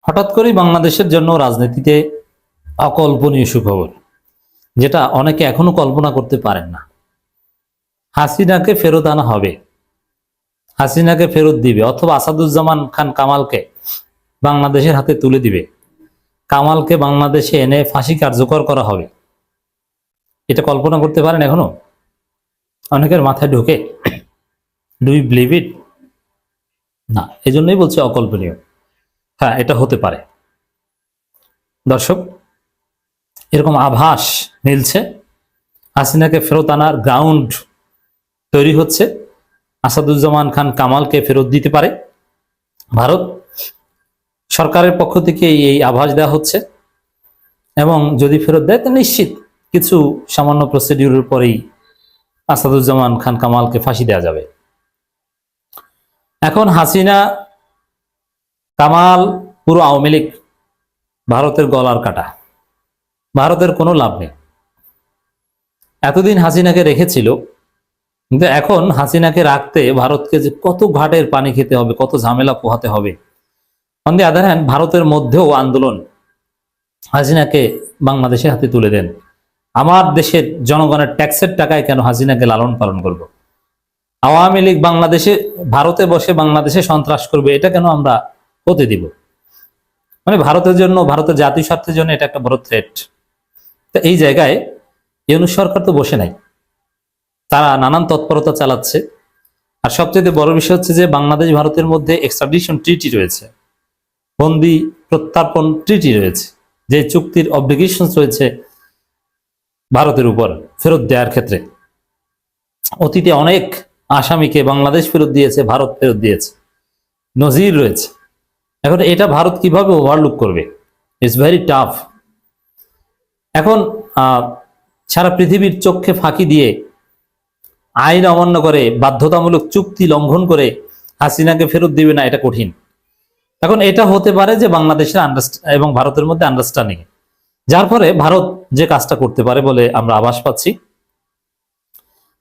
হঠাৎ করেই বাংলাদেশের জন্য রাজনীতিতে অকল্পনীয় সুখবর, যেটা অনেকে এখনো কল্পনা করতে পারেন না। হাসিনাকে ফেরত আনা হবে, হাসিনাকে ফেরত দিবে, অথবা আসাদুজ্জামান খান কামালকে বাংলাদেশের হাতে তুলে দিবে, কামালকে বাংলাদেশে এনে ফাঁসি কার্যকর করা হবে। এটা কল্পনা করতে পারেন এখনো? অনেকের মাথায় ঢোকে? Do you believe it? না, এই জন্যই বলছি অকল্পনীয়। হ্যাঁ, এটা হতে পারে। দর্শক, এরকম আভাস মিলছে হাসিনাকে ফেরত আনার গ্রাউন্ড তৈরি হচ্ছে। আসাদুজ্জামান খান কামালকে ফেরত দিতে পারে ভারত। সরকারের পক্ষ থেকে এই আভাস দেওয়া হচ্ছে, এবং যদি ফেরত দেয় তো নিশ্চিত কিছু সামান্য প্রসিডিউরের পরেই আসাদুজ্জামান খান কামালকে ফাঁসি দেওয়া যাবে। এখন হাসিনা, কামাল, পুরো আওয়ামী লীগ ভারতের গলার কাটা। ভারতের কোনো লাভ নেই। এতদিন হাসিনাকে রেখেছিল, কিন্তু এখন হাসিনাকে রাখতে ভারতকে যে কত ঘাটের পানি খেতে হবে, কত ঝামেলা পোহাতে হবে। অন দি আদার হ্যান্ড, ভারতের মধ্যেও আন্দোলন, হাসিনাকে বাংলাদেশের হাতে তুলে দেন। আমার দেশের জনগণের ট্যাক্সের টাকায় কেন হাসিনাকে লালন পালন করব? আওয়ামী লীগ বাংলাদেশে, ভারতে বসে বাংলাদেশে সন্ত্রাস করবে, এটা কেন আমরা হতে দিব? মানে ভারতের জন্য, ভারতের জাতীয় স্বার্থের জন্য এটা একটা বড় থ্রেট। তো এই জায়গায় ইউনূস সরকার তো বসে নাই, তারা নানান তৎপরতা চালাচ্ছে। আর সবচেয়ে বড় বিষয় হচ্ছে যে বাংলাদেশ ভারতের মধ্যে এক্সট্রাডিশন ট্রিটি রয়েছে, বন্দি প্রত্যার্পণ ট্রিটি রয়েছে, যে চুক্তির অব্লিগেশন রয়েছে ভারতের উপর ফেরত দেওয়ার ক্ষেত্রে। অতীতে অনেক আসামিকে বাংলাদেশ ফেরত দিয়েছে, ভারত ফেরত দিয়েছে, নজির রয়েছে। এখন এটা ভারত কিভাবে ওভারলুক করবে? It's very tough. এখন সারা পৃথিবীর চোখে ফাঁকি দিয়ে, আইন অমান্য করে, বাধ্যতামূলক চুক্তি লঙ্ঘন করে হাসিনাকে ফেরত দিবে না, এটা কঠিন। এখন এটা হতে পারে যে বাংলাদেশের এবং ভারতের মধ্যে আন্ডারস্ট্যান্ডিং, যার ফলে ভারত যে কাজটা করতে পারে বলে আমরা আভাস পাচ্ছি,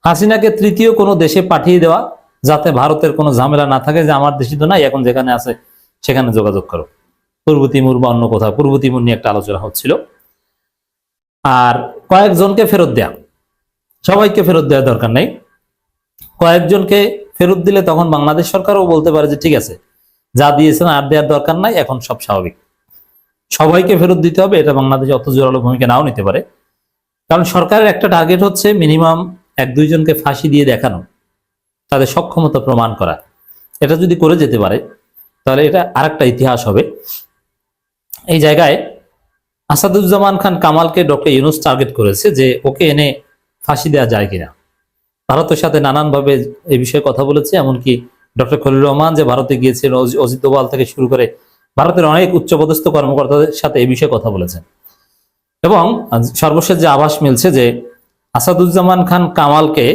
হাসিনাকে তৃতীয় কোনো দেশে পাঠিয়ে দেওয়া, যাতে ভারতের কোনো ঝামেলা না থাকে যে আমার দেশই তো নাই, এখন যেখানে আছে সেখানে যোগাযোগ করো, পূর্ব তিমুর বা অন্য কোথাও। পূর্ব তিমুর নিয়ে একটা আলোচনা হচ্ছিল। আর কয়েকজনকে ফেরত দেয়া, সবাইকে ফেরত দেওয়ার দরকার নেই। কয়েকজনকে ফেরত দিলে তখন বাংলাদেশ সরকারও বলতে পারে যে ঠিক আছে, যা দিয়েছেন আর দেওয়ার দরকার নাই, এখন সব স্বাভাবিক। সবাইকে ফেরত দিতে হবে, এটা বাংলাদেশে অত জোরালো ভূমিকা নাও নিতে পারে। কারণ সরকারের একটা টার্গেট হচ্ছে মিনিমাম 1-2 জনকে ফাঁসি দিয়ে দেখানো, তাদের সক্ষমতা প্রমাণ করা। এটা যদি করে যেতে পারে তাহলে এটা আরেকটা ইতিহাস হবে। এই জায়গায় আসাদুজ্জামান খান কামালকে ডক্টর ইউনূস টার্গেট করেছে যে ওকে এনে ফাঁসি দেওয়া যায় কিনা। ভারতের সাথে নানানভাবে এই বিষয়ে কথা বলেছে, এমনকি ডক্টর খলিলুর রহমান যে ভারতে গিয়েছিলেন, অজিত দোভাল থেকে শুরু করে ভারতের অনেক উচ্চপদস্থ কর্মকর্তাদের সাথে এই বিষয়ে কথা বলেছেন। এবং সর্বশেষ যে আভাস মিলছে যে আসাদুজ্জামান খান কামালকে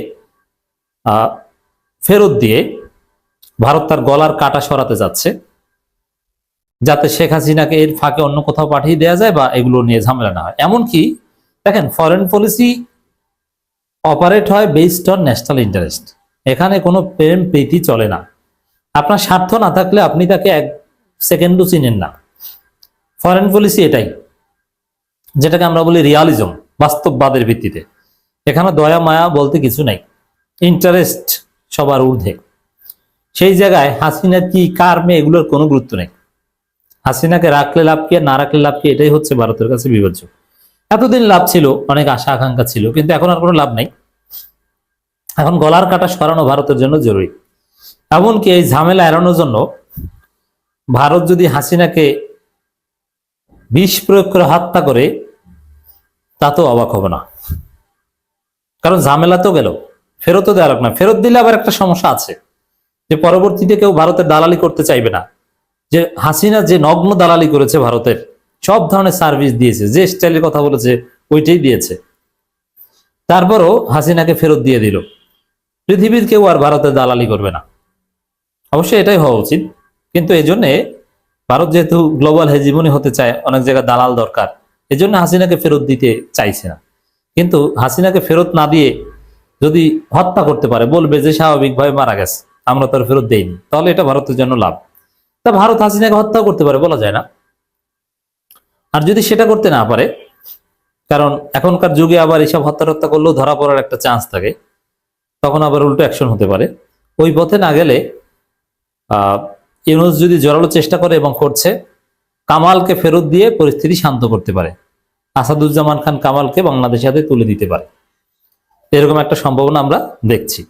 ফেরত দিয়ে ভারত তার গলার কাটা সরাতে যাচ্ছে, যাতে শেখ হাসিনাকে এর ফাঁকে অন্য কোথাও পাঠিয়ে দেওয়া যায় বা এগুলো নিয়ে ঝামেলা না হয়। এমনকি দেখেন, ফরেন পলিসি অপারেট হয় বেসড অন ন্যাশনাল ইন্টারেস্ট। এখানে কোনো প্রেম প্রীতি চলে না। আপনার স্বার্থ না থাকলে আপনি তাকে 1 সেকেন্ডও চিনেন না। ফরেন পলিসি এটাই, যেটাকে আমরা বলি রিয়ালিজম, বাস্তববাদের ভিত্তিতে। এখানে দয়া মায়া বলতে কিছু নাই, ইন্টারেস্ট সবার ঊর্ধ্বে। সেই জায়গায় হাসিনা কি, কার মেয়ে, এগুলোর কোনো গুরুত্ব নেই। হাসিনাকে রাখলে লাভ কি, না রাখলে লাভ কি, এটাই হচ্ছে ভারতের কাছে বিবেচ্য। এতদিন লাভ ছিল, অনেক আশা আকাঙ্ক্ষা ছিল, কিন্তু এখন আর কোনো লাভ নাই। এখন গলার কাটা সরানো ভারতের জন্য জরুরি। এমনকি এই ঝামেলা এড়ানোর জন্য ভারত যদি হাসিনাকে বিষ প্রয়োগ করে হত্যা করে, তাতেও অবাক হবে না। কারণ ঝামেলা তো গেল, ফেরতও দেওয়া লাগবে না। ফেরত দিলে আবার একটা সমস্যা আছে, যে পরবর্তীতে কেউ ভারতের দালালি করতে চাইবে না। যে হাসিনা যে নগ্ন দালালি করেছে, ভারতের সব ধরনের সার্ভিস দিয়েছে, যে স্টাইলের কথা বলেছে ওইটাই দিয়েছে, তারপরও হাসিনাকে ফেরত দিয়ে দিল। পৃথিবীর কেউ আর ভারতের দালালি করবে না। অবশ্যই এটাই হওয়া উচিত, কিন্তু এই জন্যে ভারত যেহেতু গ্লোবাল হেজিমনি হতে চায়, অনেক জায়গায় দালাল দরকার, এই জন্য হাসিনাকে ফেরত দিতে চাইছে না। কিন্তু হাসিনাকে ফেরত না দিয়ে যদি হত্যা করতে পারে, বলবে যে স্বাভাবিকভাবে মারা গেছে, আমরা তার ফেরত দেইনি, তাহলে এটা ভারতের জন্য লাভ। তা ভারত হাসিনাকে হত্যা করতে পারে, বলা যায় না। আর যদি সেটা করতে না পারে, কারণ এখনকার যুগে আবার এইসব হত্যা করলেও ধরা পড়ার একটা চান্স থাকে, তখন আবার উল্টো অ্যাকশন হতে পারে। ওই পথে না গেলে ইউনূস যদি জোরালো চেষ্টা করে এবং করছে, কামালকে ফেরত দিয়ে পরিস্থিতি শান্ত করতে পারে, আসাদুজ্জামান খান কামালকে বাংলাদেশের হাতে তুলে দিতে পারে, এরকম একটা সম্ভাবনা আমরা দেখছি।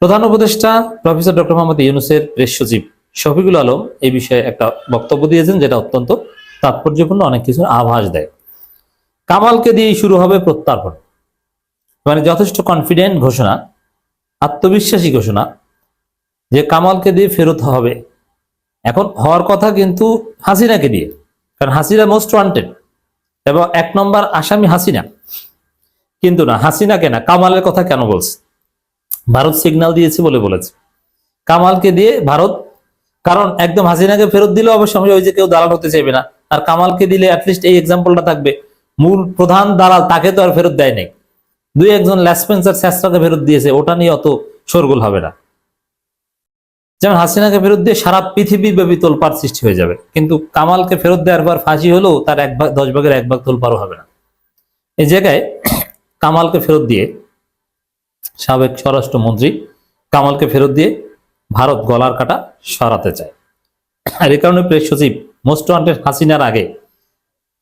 প্রধান উপদেষ্টা প্রফেসর ডক্টর মোহাম্মদ ইউনূসের প্রেস সচিব শফিকুল আলম এই বিষয়ে একটা বক্তব্য দিয়েছেন, যেটা অত্যন্ত তাৎপর্যপূর্ণ, অনেক কিছুর আভাস দেয়। কামালকে দিয়েই শুরু হবে প্রত্যার্পণ, মানে যথেষ্ট কনফিডেন্ট ঘোষণা, আত্মবিশ্বাসী ঘোষণা যে কামালকে দিয়ে ফেরত হবে। এখন হওয়ার কথা কিন্তু হাসিনাকে দিয়ে, কারণ হাসিনা মোস্ট ওয়ান্টেড এবং 1 নম্বর আসামি হাসিনা। কিন্তু না, হাসিনাকে না, কামালের কথা কেন বলছে? ভারত সিগন্যাল দিয়েছে বলে বলেছে কামালকে দিয়ে ভারত, কারণ একদম হাসিনাকে ফেরত দিলে অবশ্য ওই যে কেউ দালাল হতে চাইবে না, আর কামালকে দিলে অ্যাটলিস্ট এই এক্সাম্পলটা থাকবে, মূল প্রধান দালাল তাকে তো আর ফেরত দেয় নাই, 2-1 ল্যাসপেন্সার স্যাসরাকে ফেরত দিয়েছে, ওটা নিয়ে অত শোরগোল হবে না। যেমন হাসিনাকে ফেরত দিয়ে সারা পৃথিবী ব্যাপী তোলপাড় সৃষ্টি হয়ে যাবে, কিন্তু কামালকে ফেরত দেওয়ার পর ফাঁসি হলেও তার 10 ভাগের 1 ভাগ তোলপাড়ও হবে না। এই জায়গায় কামালকে ফেরত দিয়ে, সাবেক স্বরাষ্ট্রমন্ত্রী কামালকে ফেরত দিয়ে ভারত গলার কাটা সরাতে চায়। আর এই কারণে প্রেস সচিব মোস্ট ওয়ান্টেড হাসিনার আগে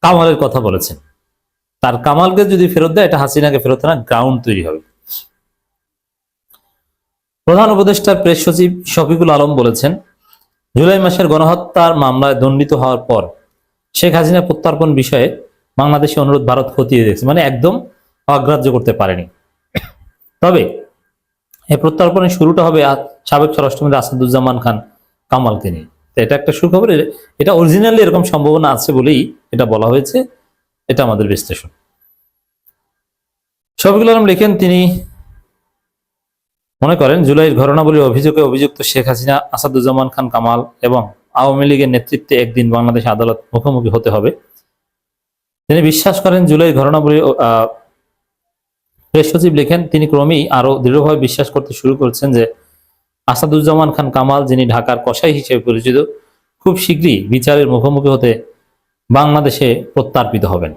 কামালের কথা বলেছেন। তার কামালকে যদি ফেরত দেয়, এটা হাসিনাকে ফেরত না, গ্রাউন্ড তৈরি হবে। প্রধান উপদেষ্টা প্রেস সচিব শফিকুল আলম বলেছেন, জুলাই মাসের গণহত্যার মামলায় দণ্ডিত হওয়ার পর শেখ হাসিনা প্রত্যার্পণ বিষয়ে বাংলাদেশের অনুরোধ ভারত খতিয়ে দেখছে, মানে একদম অগ্রাহ্য করতে পারেনি। তবে এই প্রত্যার্পণের শুরুটা হবে সাবেক স্বরাষ্ট্রমন্ত্রী আসাদুজ্জামান খান কামালকে নিয়ে। তো এটা একটা সুখবর, এটা অরিজিনালি এরকম সম্ভাবনা আছে বলেই এটা বলা হয়েছে, এটা আমাদের বিশ্লেষণ। শফিকুল আলম লিখেন, তিনি মনে করেন জুলাইয়ের ঘটনাবলীর অভিযোগে অভিযুক্ত শেখ হাসিনা, আসাদুজ্জামান খান কামাল এবং আওয়ামী লীগের নেতৃত্বে একদিন বাংলাদেশ আদালত মুখোমুখি হতে হবে। তিনি বিশ্বাস করেন জুলাই ঘটনাবলী, প্রেস সচিব লিখেন, তিনি ক্রমেই আরো দৃঢ়ভাবে বিশ্বাস করতে শুরু করেছেন যে আসাদুজ্জামান খান কামাল, যিনি ঢাকার কসাই হিসেবে পরিচিত, খুব শীঘ্রই বিচারের মুখোমুখি হতে বাংলাদেশে প্রত্যার্পিত হবেন।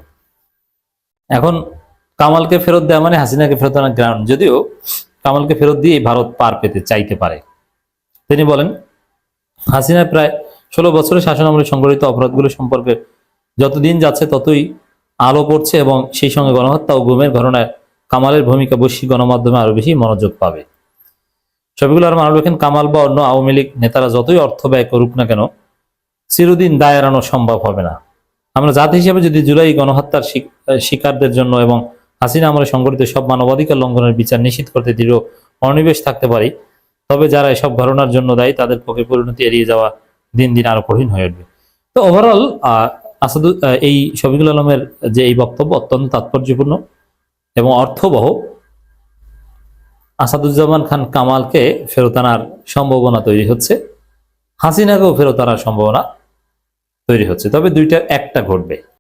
এখন কামালকে ফেরত দেওয়া মানে হাসিনাকে ফেরত আনার গ্রাউন্ড, যদিও কামালকে ফেরত দিয়ে ভারত পার পেতে চাইতে পারে। তিনি বলেন, হাসিনা প্রায় 16 বছরের শাসনামলে সংঘটিত অপরাধগুলো সম্পর্কে যতদিন যাচ্ছে ততই আলো পড়ছে এবং সেই সঙ্গে গণহত্যা ও গুমের ঘটনায় কামালের ভূমিকা বৈশ্বিক গণমাধ্যমে আরো বেশি মনোযোগ পাবে। শফিকুল আলম আরো লেখেন, কামাল বা অন্য আওয়ামী লীগ নেতারা যতই অর্থ ব্যয় করুক না কেন, চিরদিন দায় এড়ানো সম্ভব হবে না। আমরা জাতি হিসেবে যদি জুলাই গণহত্যার শিকারদের জন্য এবং হাসিনা আমলে সংঘটিত সব মানবাধিকার লঙ্ঘনের বিচার নিশ্চিত করতে দৃঢ় অনিবেশ থাকতে পারি, তবে যারা এসব ঘটনার জন্য দায়ী তাদের পক্ষে পরিণতি এড়িয়ে যাওয়া দিন দিন আরো কঠিন হয়ে উঠবে। তো ওভারঅল এই শফিকুল আলমের যে এই বক্তব্য অত্যন্ত তাৎপর্যপূর্ণ এবং অর্থবহ। আসাদুজ্জামান খান কামালকে ফেরত আনার সম্ভাবনা তৈরি হচ্ছে, হাসিনাকেও ফেরত আনার সম্ভাবনা তৈরি হচ্ছে, তবে দুইটার একটা ঘটবে।